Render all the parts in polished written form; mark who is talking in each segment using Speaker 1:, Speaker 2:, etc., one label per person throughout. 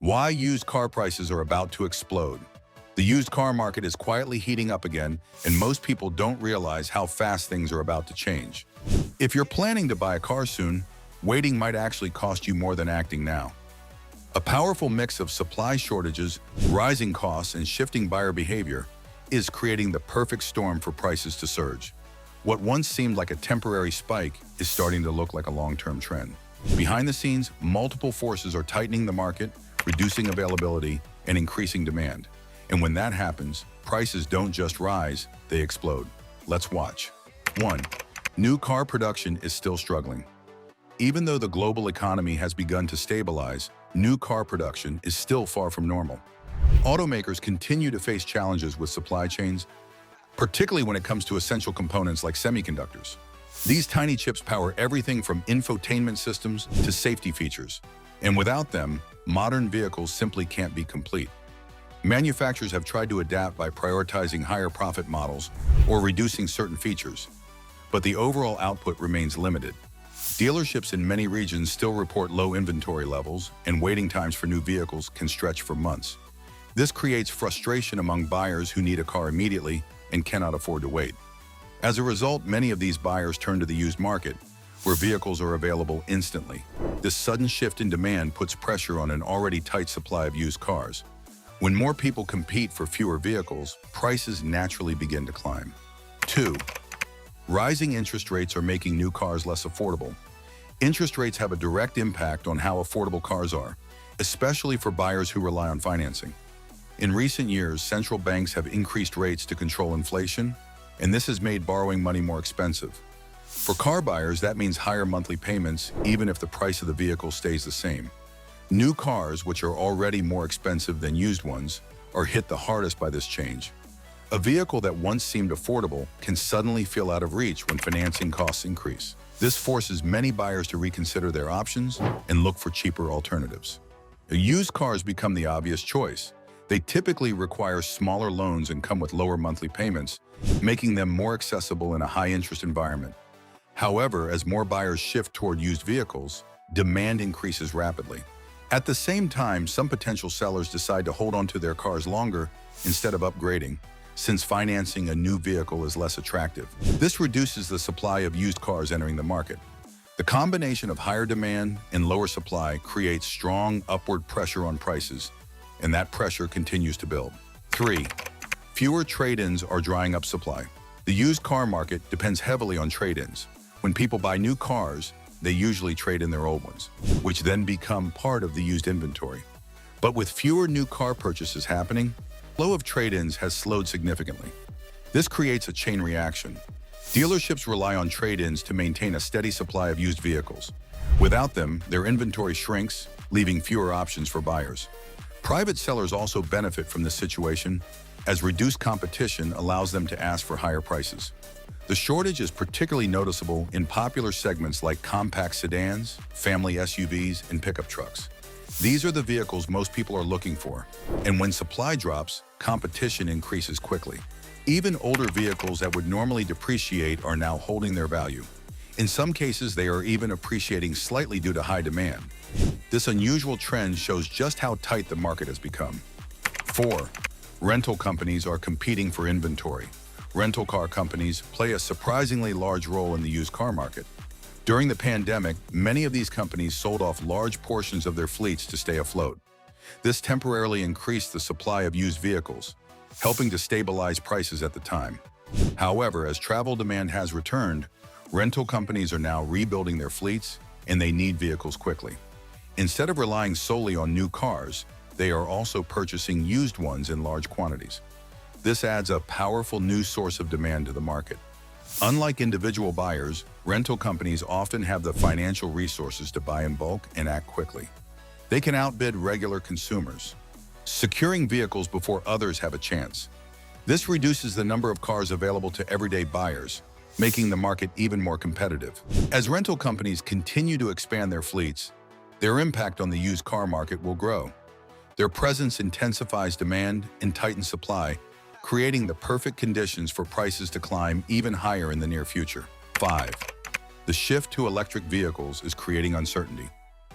Speaker 1: Why used car prices are about to explode. The used car market is quietly heating up again, and most people don't realize how fast things are about to change. If you're planning to buy a car soon, waiting might actually cost you more than acting now. A powerful mix of supply shortages, rising costs, and shifting buyer behavior is creating the perfect storm for prices to surge. What once seemed like a temporary spike is starting to look like a long-term trend. Behind the scenes, multiple forces are tightening the market, reducing availability, and increasing demand. And when that happens, prices don't just rise, they explode. Let's watch. 1. New car production is still struggling. Even though the global economy has begun to stabilize, new car production is still far from normal. Automakers continue to face challenges with supply chains, particularly when it comes to essential components like semiconductors. These tiny chips power everything from infotainment systems to safety features, and without them, modern vehicles simply can't be complete. Manufacturers have tried to adapt by prioritizing higher profit models or reducing certain features, but the overall output remains limited. Dealerships in many regions still report low inventory levels, and waiting times for new vehicles can stretch for months. This creates frustration among buyers who need a car immediately and cannot afford to wait. As a result, many of these buyers turn to the used market, where vehicles are available instantly. This sudden shift in demand puts pressure on an already tight supply of used cars. When more people compete for fewer vehicles, prices naturally begin to climb. 2. Rising interest rates are making new cars less affordable. Interest rates have a direct impact on how affordable cars are, especially for buyers who rely on financing. In recent years, central banks have increased rates to control inflation, and this has made borrowing money more expensive. For car buyers, that means higher monthly payments, even if the price of the vehicle stays the same. New cars, which are already more expensive than used ones, are hit the hardest by this change. A vehicle that once seemed affordable can suddenly feel out of reach when financing costs increase. This forces many buyers to reconsider their options and look for cheaper alternatives. Used cars become the obvious choice. They typically require smaller loans and come with lower monthly payments, making them more accessible in a high-interest environment. However, as more buyers shift toward used vehicles, demand increases rapidly. At the same time, some potential sellers decide to hold on to their cars longer instead of upgrading, since financing a new vehicle is less attractive. This reduces the supply of used cars entering the market. The combination of higher demand and lower supply creates strong upward pressure on prices, and that pressure continues to build. 3. Fewer trade-ins are drying up supply. The used car market depends heavily on trade-ins. When people buy new cars, they usually trade in their old ones, which then become part of the used inventory. But with fewer new car purchases happening, the flow of trade-ins has slowed significantly. This creates a chain reaction. Dealerships rely on trade-ins to maintain a steady supply of used vehicles. Without them, their inventory shrinks, leaving fewer options for buyers. Private sellers also benefit from this situation, as reduced competition allows them to ask for higher prices. The shortage is particularly noticeable in popular segments like compact sedans, family SUVs, and pickup trucks. These are the vehicles most people are looking for, and when supply drops, competition increases quickly. Even older vehicles that would normally depreciate are now holding their value. In some cases, they are even appreciating slightly due to high demand. This unusual trend shows just how tight the market has become. 4. Rental companies are competing for inventory. Rental car companies play a surprisingly large role in the used car market. During the pandemic, many of these companies sold off large portions of their fleets to stay afloat. This temporarily increased the supply of used vehicles, helping to stabilize prices at the time. However, as travel demand has returned, rental companies are now rebuilding their fleets, and they need vehicles quickly. Instead of relying solely on new cars, they are also purchasing used ones in large quantities. This adds a powerful new source of demand to the market. Unlike individual buyers, rental companies often have the financial resources to buy in bulk and act quickly. They can outbid regular consumers, securing vehicles before others have a chance. This reduces the number of cars available to everyday buyers, making the market even more competitive. As rental companies continue to expand their fleets, their impact on the used car market will grow. Their presence intensifies demand and tightens supply, creating the perfect conditions for prices to climb even higher in the near future. 5. The shift to electric vehicles is creating uncertainty.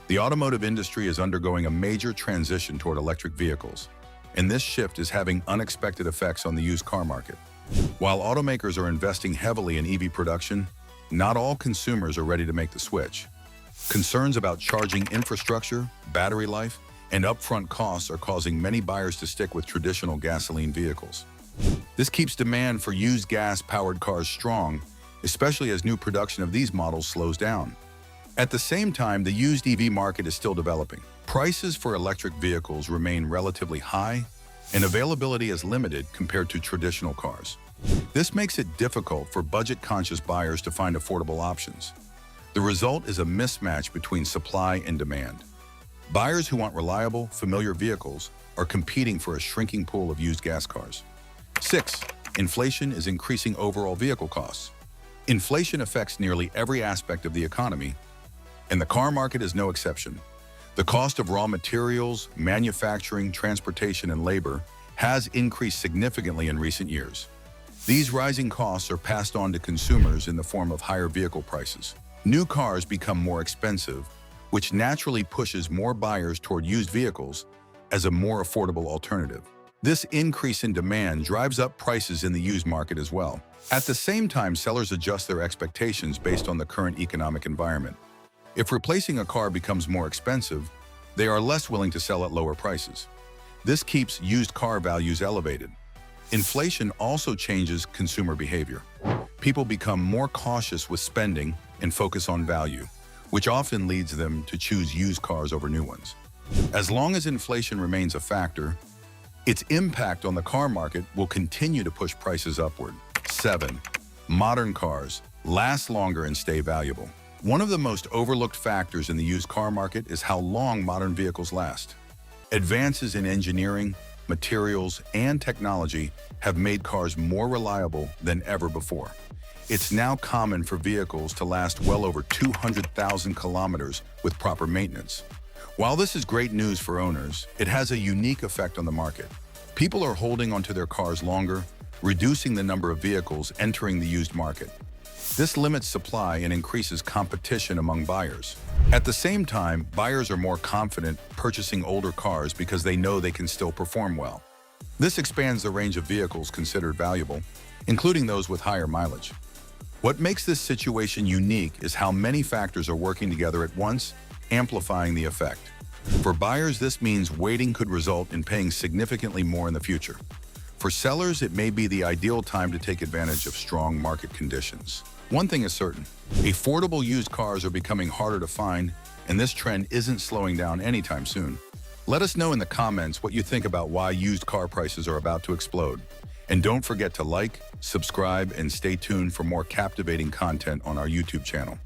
Speaker 1: The automotive industry is undergoing a major transition toward electric vehicles, and this shift is having unexpected effects on the used car market. While automakers are investing heavily in EV production, not all consumers are ready to make the switch. Concerns about charging infrastructure, battery life, and upfront costs are causing many buyers to stick with traditional gasoline vehicles. This keeps demand for used gas-powered cars strong, especially as new production of these models slows down. At the same time, the used EV market is still developing. Prices for electric vehicles remain relatively high, and availability is limited compared to traditional cars. This makes it difficult for budget-conscious buyers to find affordable options. The result is a mismatch between supply and demand. Buyers who want reliable, familiar vehicles are competing for a shrinking pool of used gas cars. 6. Inflation is increasing overall vehicle costs. Inflation affects nearly every aspect of the economy, and the car market is no exception. The cost of raw materials, manufacturing, transportation, and labor has increased significantly in recent years. These rising costs are passed on to consumers in the form of higher vehicle prices. New cars become more expensive, which naturally pushes more buyers toward used vehicles as a more affordable alternative. This increase in demand drives up prices in the used market as well. At the same time, sellers adjust their expectations based on the current economic environment. If replacing a car becomes more expensive, they are less willing to sell at lower prices. This keeps used car values elevated. Inflation also changes consumer behavior. People become more cautious with spending and focus on value, which often leads them to choose used cars over new ones. As long as inflation remains a factor, its impact on the car market will continue to push prices upward. 7. Modern cars last longer and stay valuable. One of the most overlooked factors in the used car market is how long modern vehicles last. Advances in engineering, materials, and technology have made cars more reliable than ever before. It's now common for vehicles to last well over 200,000 kilometers with proper maintenance. While this is great news for owners, it has a unique effect on the market. People are holding onto their cars longer, reducing the number of vehicles entering the used market. This limits supply and increases competition among buyers. At the same time, buyers are more confident purchasing older cars because they know they can still perform well. This expands the range of vehicles considered valuable, including those with higher mileage. What makes this situation unique is how many factors are working together at once, amplifying the effect. For buyers, this means waiting could result in paying significantly more in the future. For sellers, it may be the ideal time to take advantage of strong market conditions. One thing is certain, affordable used cars are becoming harder to find, and this trend isn't slowing down anytime soon. Let us know in the comments what you think about why used car prices are about to explode. And don't forget to like, subscribe, and stay tuned for more captivating content on our YouTube channel.